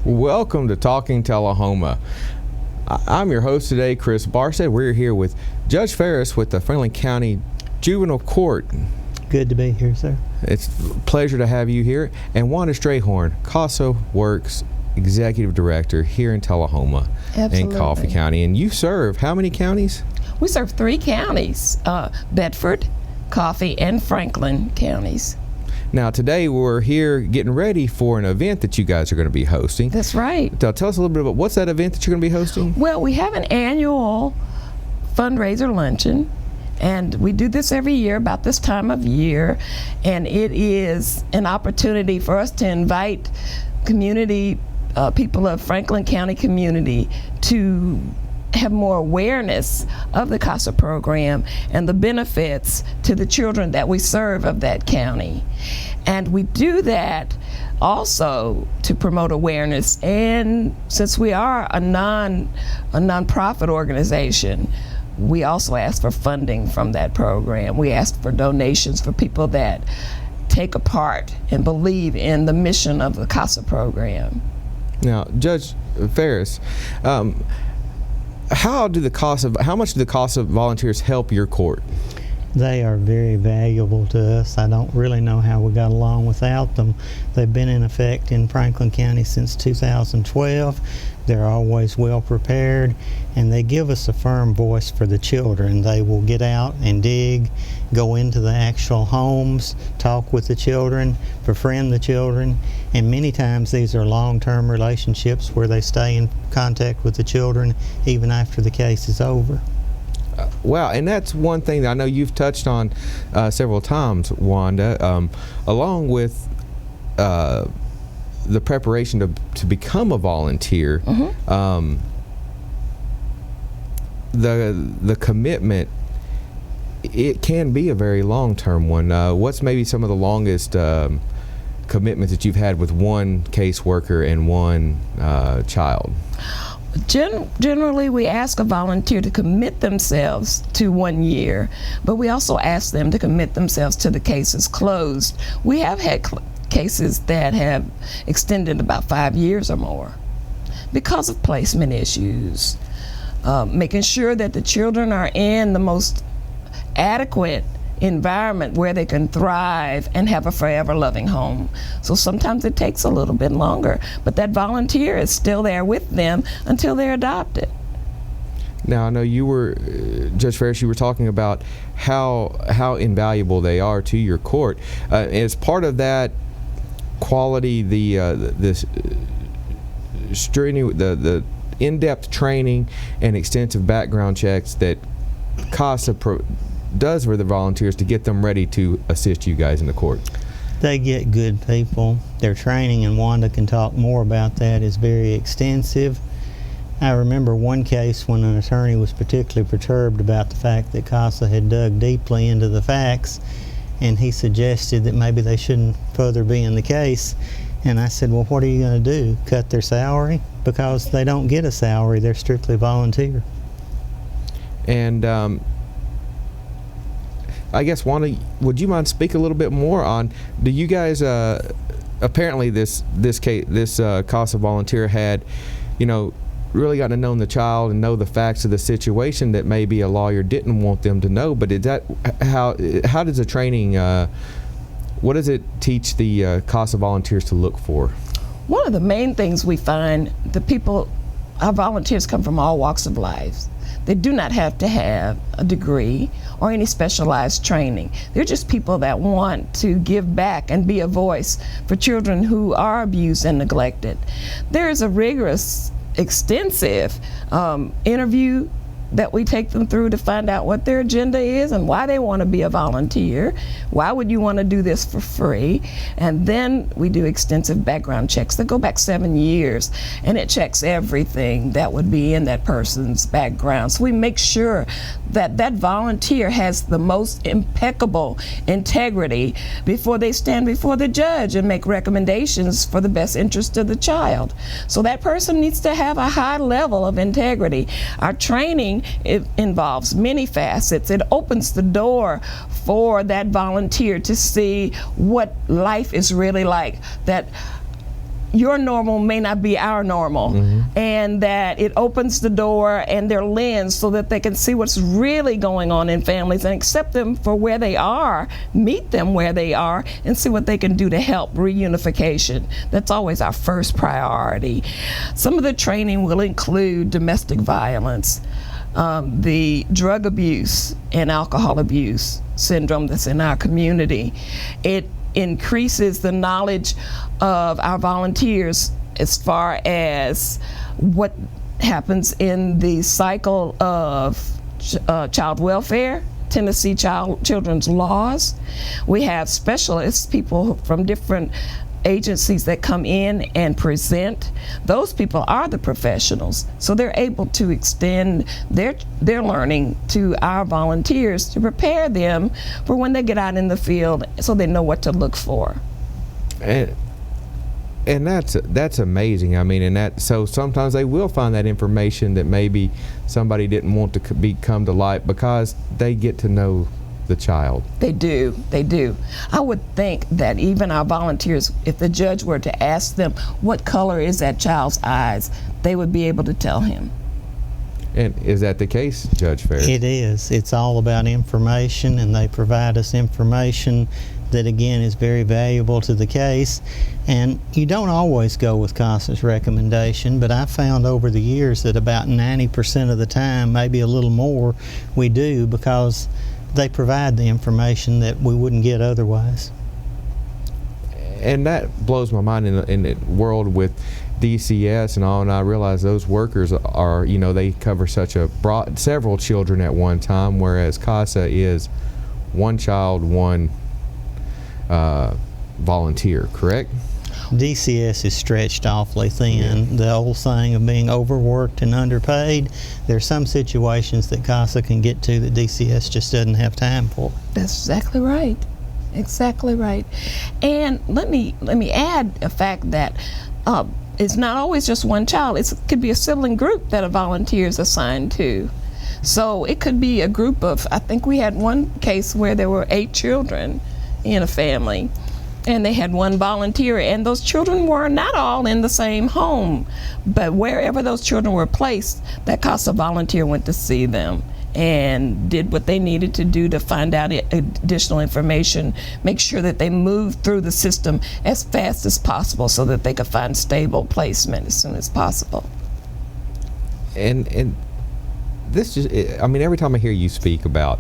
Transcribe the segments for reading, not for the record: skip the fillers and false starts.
Welcome to Talkin Tullahoma. I'm your host today, Chris Barstad. We're here with Judge Faris with the Franklin County Juvenile Court. Good to be here, sir. It's a pleasure to have you here. And Wanda Strayhorn, CASA Works Executive Director here in Tullahoma and Coffee County. And you serve how many counties? We serve 3 counties, Bedford, Coffee, and Franklin counties. Now, today we're here getting ready for an event that you guys are going to be hosting. That's right. Tell us a little bit about what's that event that you're going to be hosting? Well, we have an annual fundraiser luncheon, and we do this every year about this time of year, and it is an opportunity for us to invite community, people of Franklin County community to have more awareness of the CASA program and the benefits to the children that we serve of that county. And we do that also to promote awareness, and since we are a nonprofit organization, we also ask for funding from that program. We ask for donations for people that take a part and believe in the mission of the CASA program. Now, Judge Faris, how much do the CASA volunteers help your court? They are very valuable to us. I don't really know how we got along without them. They've been in effect in Franklin County since 2012. They're always well prepared, and they give us a firm voice for the children. They will get out and dig, go into the actual homes, talk with the children, befriend the children, and many times these are long-term relationships where they stay in contact with the children even after the case is over. Wow, and that's one thing that I know you've touched on several times, Wanda, along with the preparation to become a volunteer. Mm-hmm. The commitment, it can be a very long-term one. What's maybe some of the longest commitments that you've had with one caseworker and one child? Generally, we ask a volunteer to commit themselves to 1 year, but we also ask them to commit themselves to the cases closed. We have had cases that have extended about 5 years or more because of placement issues, making sure that the children are in the most adequate environment where they can thrive and have a forever loving home. So sometimes it takes a little bit longer, but that volunteer is still there with them until they're adopted. Now, I know you were, Judge Faris, you were talking about how invaluable they are to your court. As part of that quality, the in-depth training and extensive background checks that CASA does for the volunteers to get them ready to assist you guys in the court? They get good people. Their training, and Wanda can talk more about that, is very extensive. I remember one case when an attorney was particularly perturbed about the fact that CASA had dug deeply into the facts, and he suggested that maybe they shouldn't further be in the case. And I said, well, what are you going to do? Cut their salary? Because they don't get a salary, they're strictly volunteer. And I guess, Wanda, would you mind speak a little bit more on, do you guys, apparently this CASA volunteer had, really got to know the child and know the facts of the situation that maybe a lawyer didn't want them to know, but is that, how does the training, what does it teach the CASA volunteers to look for? One of the main things we find, our volunteers come from all walks of life. They do not have to have a degree or any specialized training. They're just people that want to give back and be a voice for children who are abused and neglected. There is a rigorous, extensive interview that we take them through to find out what their agenda is and why they want to be a volunteer. Why would you want to do this for free? And then we do extensive background checks that go back 7 years, and it checks everything that would be in that person's background. So we make sure that that volunteer has the most impeccable integrity before they stand before the judge and make recommendations for the best interest of the child. So that person needs to have a high level of integrity. Our training, it involves many facets. It opens the door for that volunteer to see what life is really like, that your normal may not be our normal, and that it opens the door and their lens so that they can see what's really going on in families and accept them for where they are, meet them where they are, and see what they can do to help reunification. That's always our first priority. Some of the training will include domestic violence, the drug abuse and alcohol abuse syndrome that's in our community. It increases the knowledge of our volunteers as far as what happens in the cycle of child welfare, Tennessee children's laws. We have specialists, people from different agencies that come in and present. Those people are the professionals, so they're able to extend their learning to our volunteers to prepare them for when they get out in the field, so they know what to look for. And that's amazing. I mean, so sometimes they will find that information that maybe somebody didn't want to come to light because they get to know the child. They do. I would think that even our volunteers, if the judge were to ask them what color is that child's eyes, they would be able to tell him. And is that the case, Judge Faris? It is. It's all about information, and they provide us information that, again, is very valuable to the case. And you don't always go with CASA's recommendation, but I've found over the years that about 90% of the time, maybe a little more, we do, because they provide the information that we wouldn't get otherwise. And that blows my mind in the world with DCS and all, and I realize those workers are, they cover such a broad, several children at one time, whereas CASA is one child, one volunteer, correct? DCS is stretched awfully thin. Yeah. The old saying of being overworked and underpaid, there are some situations that CASA can get to that DCS just doesn't have time for. That's exactly right. Exactly right. And let me add a fact that it's not always just one child. It could be a sibling group that a volunteer is assigned to. So it could be a group of, I think we had one case where there were 8 children in a family, and they had one volunteer, and those children were not all in the same home, but wherever those children were placed, that CASA volunteer went to see them and did what they needed to do to find out additional information, make sure that they moved through the system as fast as possible so that they could find stable placement as soon as possible. And this just, every time I hear you speak about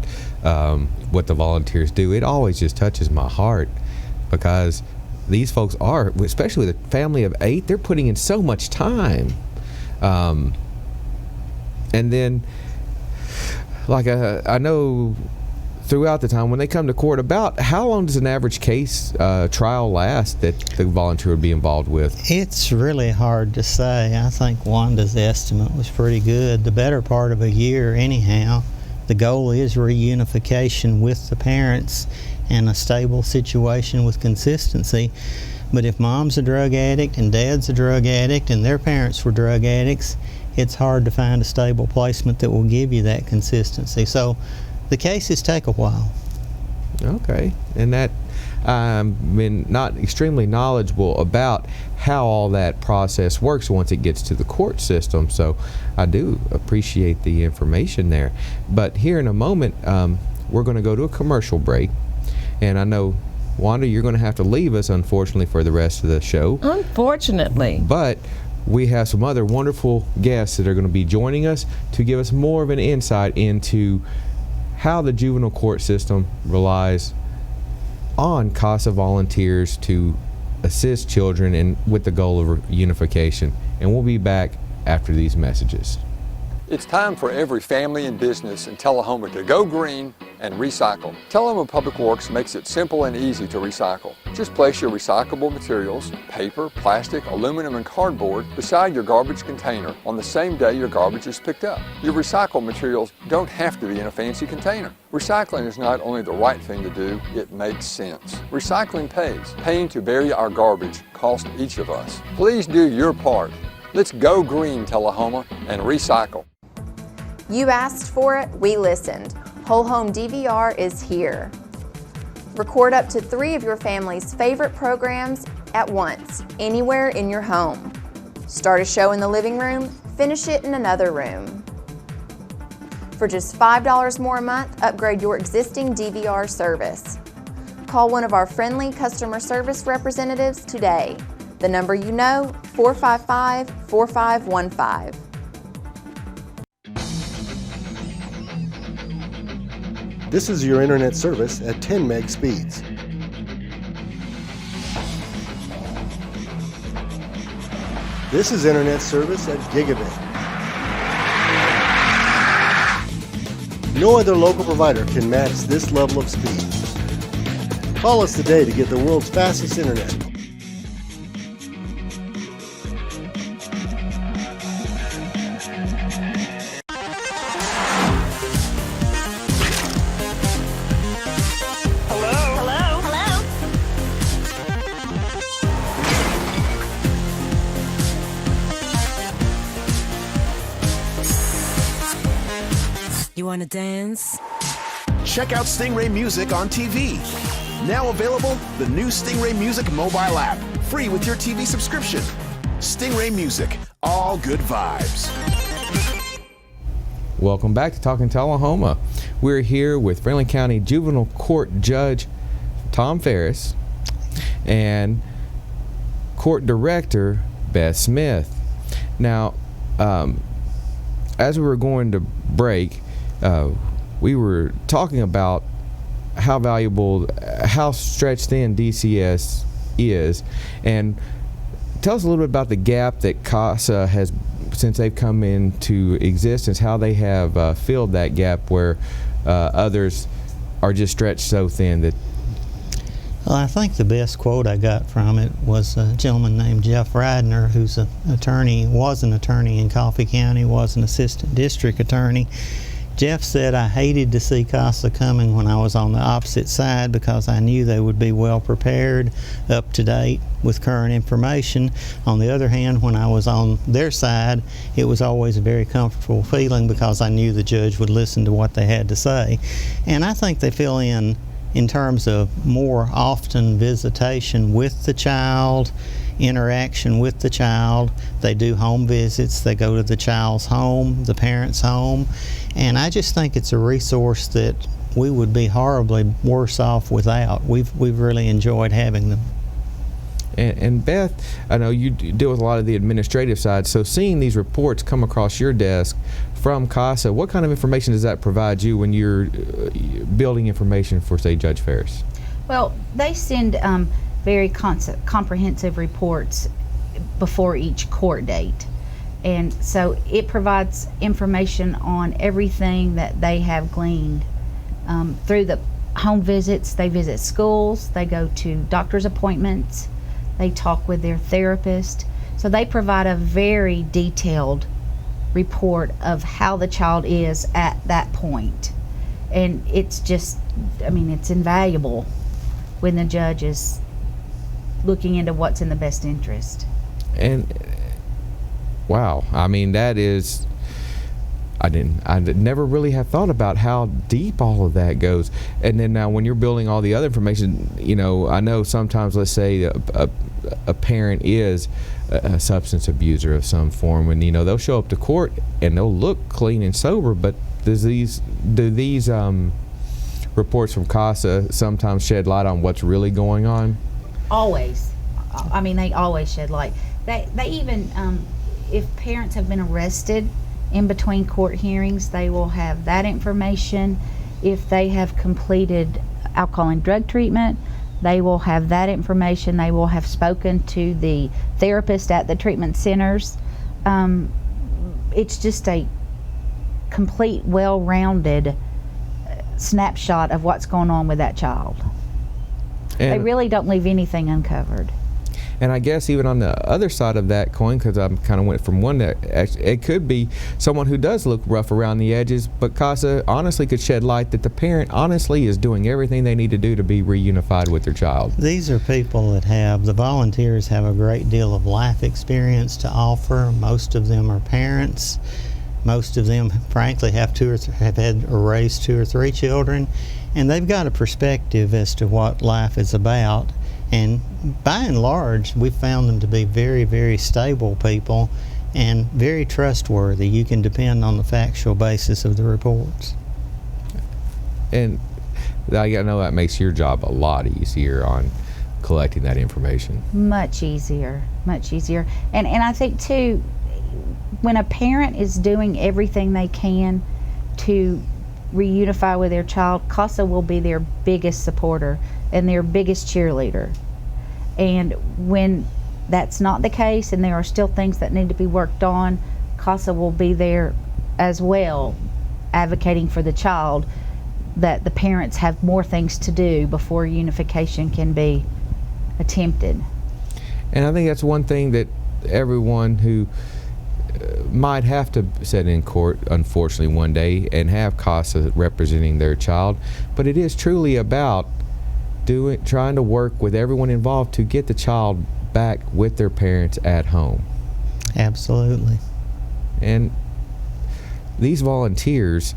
what the volunteers do, it always just touches my heart, because these folks are, especially the family of 8, they're putting in so much time. And then, like I know throughout the time when they come to court, about how long does an average case trial last that the volunteer would be involved with? It's really hard to say. I think Wanda's estimate was pretty good. The better part of a year anyhow. The goal is reunification with the parents and a stable situation with consistency. But if mom's a drug addict and dad's a drug addict and their parents were drug addicts, it's hard to find a stable placement that will give you that consistency. So the cases take a while. Okay. And that, I've been not extremely knowledgeable about how all that process works once it gets to the court system, so I do appreciate the information there. But here in a moment, we're going to go to a commercial break, and I know, Wanda, you're going to have to leave us, unfortunately, for the rest of the show. Unfortunately. But we have some other wonderful guests that are going to be joining us to give us more of an insight into how the juvenile court system relies on CASA volunteers to assist children and with the goal of unification. And we'll be back after these messages. It's time for every family and business in Tullahoma to go green and recycle. Tullahoma Public Works makes it simple and easy to recycle. Just place your recyclable materials, paper, plastic, aluminum, and cardboard beside your garbage container on the same day your garbage is picked up. Your recycled materials don't have to be in a fancy container. Recycling is not only the right thing to do, it makes sense. Recycling pays. Paying to bury our garbage costs each of us. Please do your part. Let's go green, Tullahoma, and recycle. You asked for it, we listened. Whole Home DVR is here. Record up to 3 of your family's favorite programs at once, anywhere in your home. Start a show in the living room, finish it in another room. For just $5 more a month, upgrade your existing DVR service. Call one of our friendly customer service representatives today. The number you know, 455-4515. This is your internet service at 10 meg speeds. This is internet service at gigabit. No other local provider can match this level of speed. Call us today to get the world's fastest internet. You wanna dance? Check out Stingray Music on TV. Now available, the new Stingray Music mobile app, free with your TV subscription. Stingray Music, all good vibes. Welcome back to Talkin Tullahoma. We're here with Franklin County Juvenile Court Judge Tom Faris and Court Director Beth Smith. Now, as we were going to break, we were talking about how valuable, how stretched thin DCS is, and tell us a little bit about the gap that CASA has, since they've come into existence, how they have filled that gap where others are just stretched so thin that. Well, I think the best quote I got from it was a gentleman named Jeff Radner, who's an attorney, was an attorney in Coffee County, was an assistant district attorney. Jeff said, "I hated to see CASA coming when I was on the opposite side because I knew they would be well prepared, up to date with current information. On the other hand, when I was on their side, it was always a very comfortable feeling because I knew the judge would listen to what they had to say." And I think they fill in terms of more often visitation with the child, interaction with the child. They do home visits. They go to the child's home, the parent's home. And I just think it's a resource that we would be horribly worse off without. We've really enjoyed having them. And Beth, I know you deal with a lot of the administrative side, so seeing these reports come across your desk from CASA, what kind of information does that provide you when you're building information for, say, Judge Faris? Well, they send very comprehensive reports before each court date. And so it provides information on everything that they have gleaned through the home visits. They visit schools, they go to doctor's appointments, they talk with their therapist. So they provide a very detailed report of how the child is at that point. And it's just, I mean, it's invaluable when the judge is looking into what's in the best interest. And wow, I mean, that is, I never really have thought about how deep all of that goes. And then now when you're building all the other information, you know, I know sometimes, let's say a parent is a substance abuser of some form, and you know they'll show up to court and they'll look clean and sober, but do these reports from CASA sometimes shed light on what's really going on? Always. I mean, they always shed light. They even, if parents have been arrested in between court hearings, they will have that information. If they have completed alcohol and drug treatment, they will have that information. They will have spoken to the therapist at the treatment centers. It's just a complete, well-rounded snapshot of what's going on with that child. And they really don't leave anything uncovered. And I guess even on the other side of that coin, because I kind of went from one that it could be someone who does look rough around the edges, but CASA honestly could shed light that the parent honestly is doing everything they need to do to be reunified with their child. These are people that have, the volunteers have a great deal of life experience to offer. Most of them are parents. Most of them, frankly, have had or raised 2 or 3 children, and they've got a perspective as to what life is about. And by and large, we found them to be very, very stable people and very trustworthy. You can depend on the factual basis of the reports. And I know that makes your job a lot easier on collecting that information. Much easier, much easier. And I think too, when a parent is doing everything they can to reunify with their child, CASA will be their biggest supporter and their biggest cheerleader. And when that's not the case and there are still things that need to be worked on, CASA will be there as well, advocating for the child, that the parents have more things to do before unification can be attempted. And I think that's one thing that everyone who might have to sit in court, unfortunately, one day and have CASA representing their child, but it is truly about trying to work with everyone involved to get the child back with their parents at home. Absolutely. And these volunteers,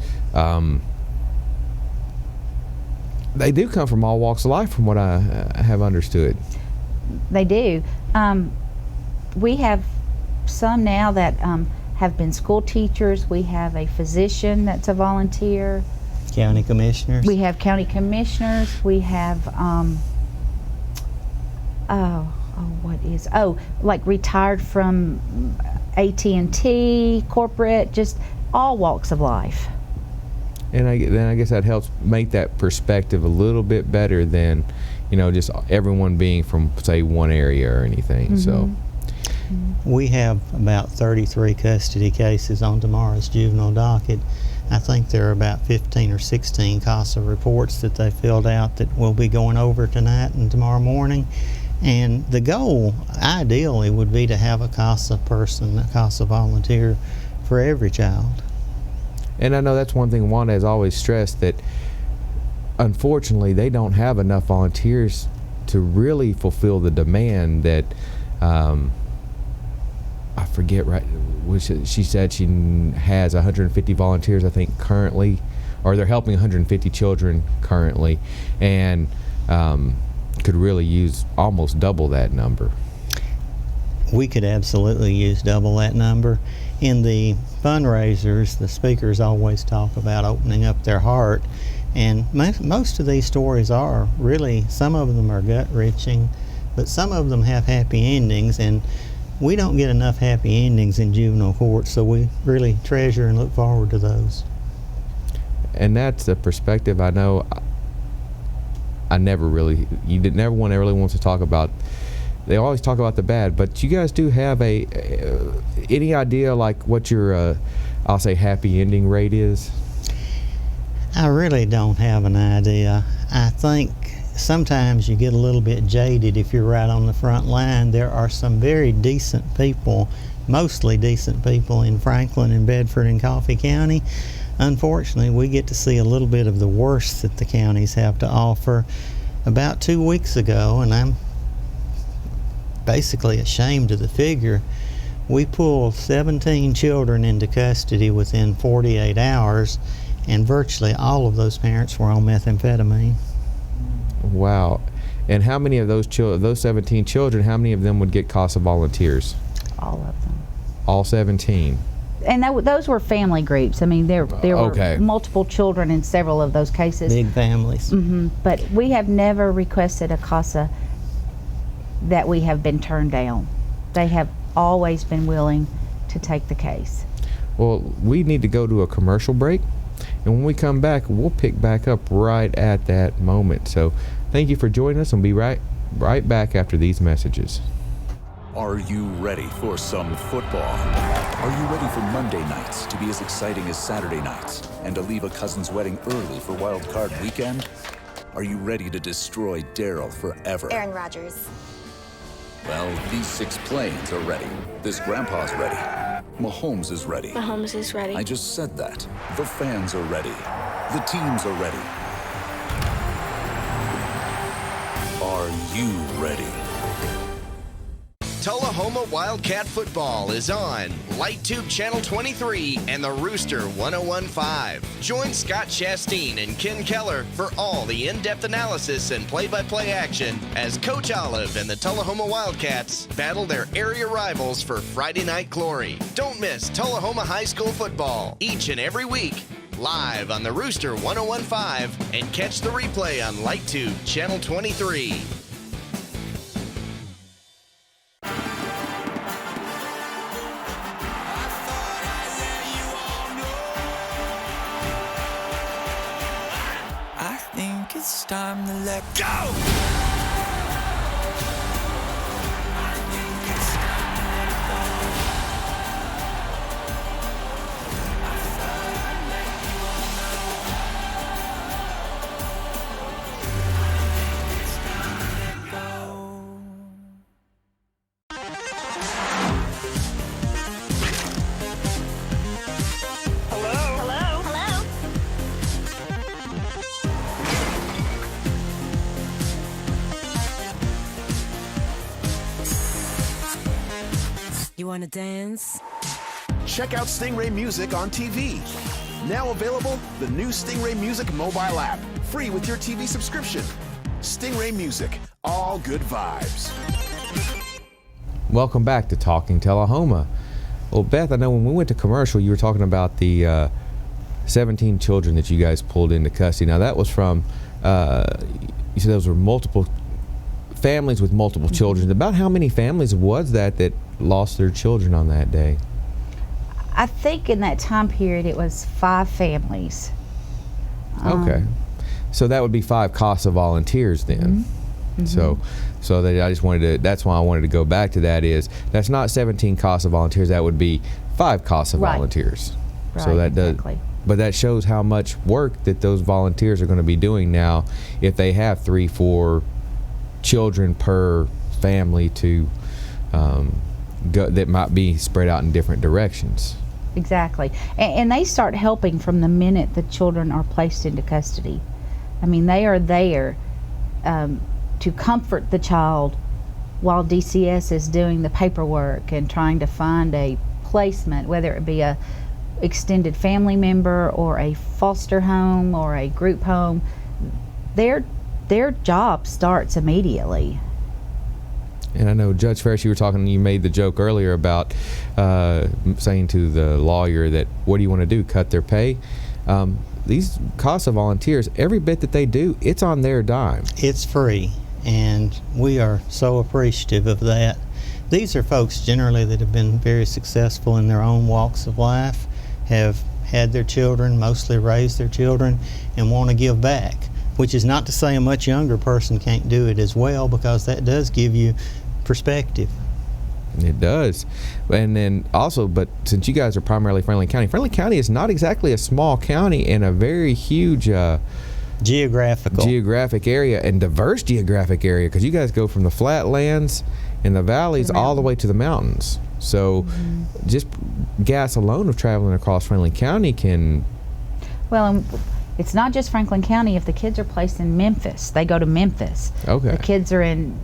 they do come from all walks of life, from what I have understood. They do. We have some now that have been school teachers. We have a physician that's a volunteer. County commissioners. We have county commissioners. We have, like retired from AT&T, corporate, just all walks of life. And then I guess that helps make that perspective a little bit better than, just everyone being from, say, one area or anything. So we have about 33 custody cases on tomorrow's juvenile docket. I think there are about 15 or 16 CASA reports that they filled out that we'll be going over tonight and tomorrow morning. And the goal, ideally, would be to have a CASA person, a CASA volunteer for every child. And I know that's one thing Wanda has always stressed, that unfortunately they don't have enough volunteers to really fulfill the demand that I forget right, she said she has 150 volunteers, I think, currently, or they're helping 150 children currently, and could really use almost double that number. We could absolutely use double that number. In the fundraisers, the speakers always talk about opening up their heart, and most of these stories are really, some of them are gut-wrenching, but some of them have happy endings, and we don't get enough happy endings in juvenile court, so we really treasure and look forward to those. And that's the perspective I know never one really wants to talk about. They always talk about the bad, but you guys do have any idea like what your I'll say happy ending rate is? I really don't have an idea. I think sometimes you get a little bit jaded if you're right on the front line. There are some very decent people, mostly decent people in Franklin and Bedford and Coffee County. Unfortunately, we get to see a little bit of the worst that the counties have to offer. About 2 weeks ago, and I'm basically ashamed of the figure, we pulled 17 children into custody within 48 hours, and virtually all of those parents were on methamphetamine. Wow. And how many of those 17 children, how many of them would get CASA volunteers? All of them. All 17? And those were family groups. I mean, there were multiple children in several of those cases. Big families. But we have never requested a CASA that we have been turned down. They have always been willing to take the case. Well, we need to go to a commercial break, and when we come back, we'll pick back up right at that moment. So thank you for joining us, and we'll be right back after these messages. Are you ready for some football? Are you ready for Monday nights to be as exciting as Saturday nights and to leave a cousin's wedding early for Wild Card Weekend? Are you ready to destroy Daryl forever? Aaron Rodgers. Well, these 6 planes are ready. This grandpa's ready. Mahomes is ready. Mahomes is ready. I just said that. The fans are ready. The teams are ready. Are you ready? Tullahoma Wildcat football is on LightTube Channel 23 and the Rooster 1015. Join Scott Chastain and Ken Keller for all the in-depth analysis and play-by-play action as Coach Olive and the Tullahoma Wildcats battle their area rivals for Friday night glory. Don't miss Tullahoma High School football each and every week, live on the Rooster 1015, and catch the replay on LightTube Channel 23. I think it's time to let go. You want to dance? Check out Stingray Music on TV. Now available, the new Stingray Music mobile app. Free with your TV subscription. Stingray Music, all good vibes. Welcome back to Talking Tullahoma. Well, Beth, I know when we went to commercial, you were talking about the 17 children that you guys pulled into custody. Now, that was from, you said those were multiple families with multiple children. About how many families was that lost their children on that day? I think in that time period it was 5 families. Okay. So that would be 5 CASA volunteers then. Mm-hmm. So that I just wanted to, that's why I wanted to go back to that, is that's not 17 CASA volunteers, that would be 5 CASA volunteers. Right, so that exactly. does, but that shows how much work that those volunteers are going to be doing now if they have 3-4 children per family to go, that might be spread out in different directions. Exactly. And they start helping from the minute the children are placed into custody. I mean, they are there to comfort the child while DCS is doing the paperwork and trying to find a placement, whether it be a extended family member or a foster home or a group home. Their job starts immediately. And I know, Judge Faris, you made the joke earlier about saying to the lawyer that, what do you want to do, cut their pay? These CASA volunteers, every bit that they do, it's on their dime. It's free, and we are so appreciative of that. These are folks generally that have been very successful in their own walks of life, have had their children, mostly raised their children, and want to give back. Which is not to say a much younger person can't do it as well, because that does give you perspective. It does. And then also, but since you guys are primarily Franklin County is not exactly a small county and a very huge geographic area and diverse geographic area, because you guys go from the flatlands and the valleys all the way to the mountains. So just gas alone of traveling across Franklin County can... Well, it's not just Franklin County. If the kids are placed in Memphis, they go to Memphis. Okay. The kids are in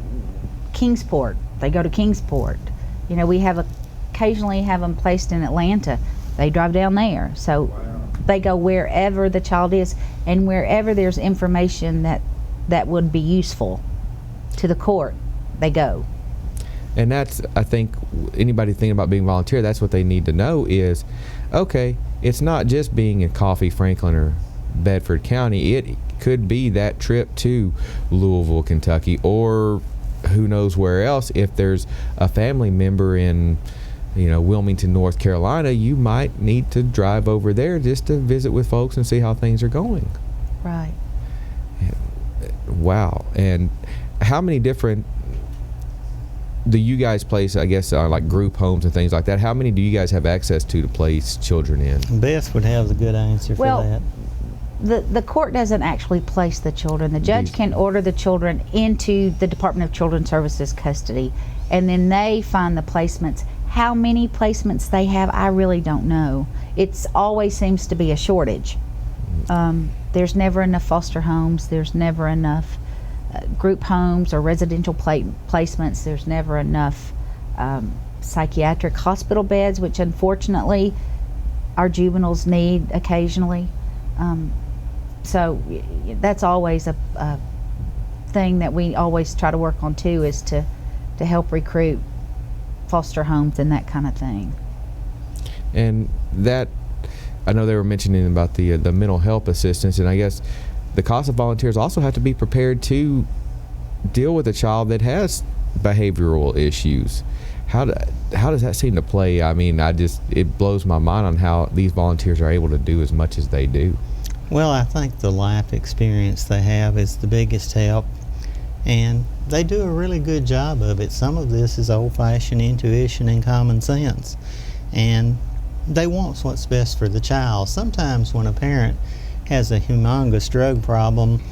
Kingsport, they go to Kingsport. You know, we occasionally have them placed in Atlanta. They drive down there. So they go wherever the child is, and wherever there's information that would be useful to the court, they go. And that's, I think, anybody thinking about being a volunteer, that's what they need to know is, okay, it's not just being in Coffee, Franklin, or Bedford County. It could be that trip to Louisville, Kentucky, or who knows where else. If there's a family member in, Wilmington, North Carolina, you might need to drive over there just to visit with folks and see how things are going. Right. Wow. And how many different do you guys place, I guess, like group homes and things like that? How many do you guys have access to place children in? Beth would have the good answer for that. The court doesn't actually place the children. The judge can order the children into the Department of Children's Services custody, and then they find the placements. How many placements they have, I really don't know. It always seems to be a shortage. There's never enough foster homes. There's never enough group homes or residential placements. There's never enough psychiatric hospital beds, which unfortunately our juveniles need occasionally. So that's always a thing that we always try to work on too, is to help recruit foster homes and that kind of thing. And that, I know they were mentioning about the mental health assistance, and I guess the CASA volunteers also have to be prepared to deal with a child that has behavioral issues. How does that seem to play? I mean, it blows my mind on how these volunteers are able to do as much as they do. Well, I think the life experience they have is the biggest help, and they do a really good job of it. Some of this is old-fashioned intuition and common sense, and they want what's best for the child. Sometimes when a parent has a humongous drug problem,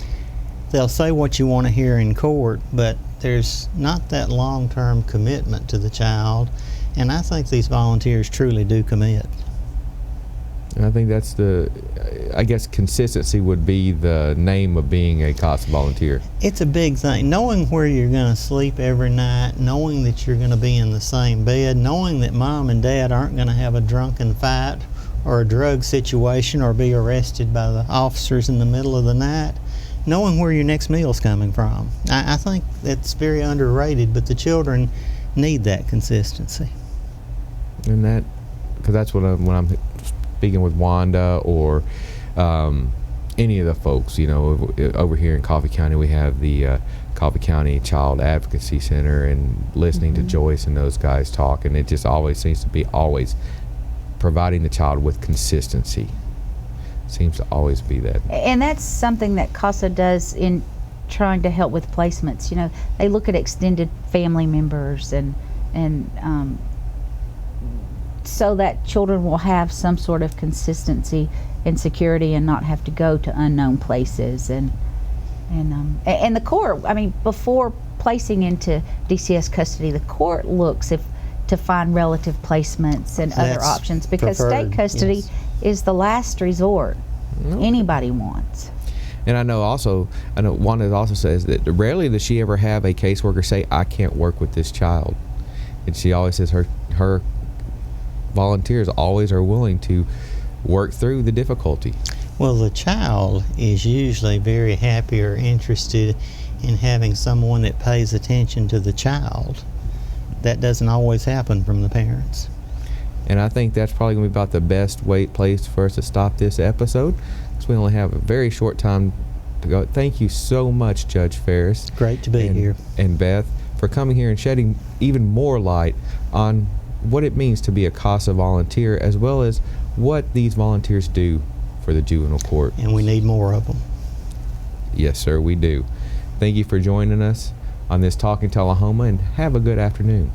they'll say what you want to hear in court, but there's not that long-term commitment to the child, and I think these volunteers truly do commit. And I think that's I guess consistency would be the name of being a CASA volunteer. It's a big thing. Knowing where you're going to sleep every night, knowing that you're going to be in the same bed, knowing that mom and dad aren't going to have a drunken fight or a drug situation or be arrested by the officers in the middle of the night, knowing where your next meal's coming from. I think that's very underrated, but the children need that consistency. And because that's when I'm speaking with Wanda or any of the folks, over here in Coffee County, we have the Coffee County Child Advocacy Center, and listening to Joyce and those guys talk, and it just always seems to be providing the child with consistency. Seems to always be that. And that's something that CASA does in trying to help with placements. They look at extended family members and so that children will have some sort of consistency and security and not have to go to unknown places. And the court, before placing into DCS custody, the court looks to find relative placements and other options, because preferred, state custody yes, is the last resort anybody wants. And I know Wanda also says that rarely does she ever have a caseworker say, I can't work with this child. And she always says her volunteers always are willing to work through the difficulty. Well, the child is usually very happy or interested in having someone that pays attention to the child. That doesn't always happen from the parents. And I think that's probably going to be about the best place for us to stop this episode, because we only have a very short time to go. Thank you so much, Judge Faris. Great to be here. And Beth, for coming here and shedding even more light on what it means to be a CASA volunteer, as well as what these volunteers do for the juvenile court. And we need more of them. Yes, sir, we do. Thank you for joining us on this Talkin Tullahoma, and have a good afternoon.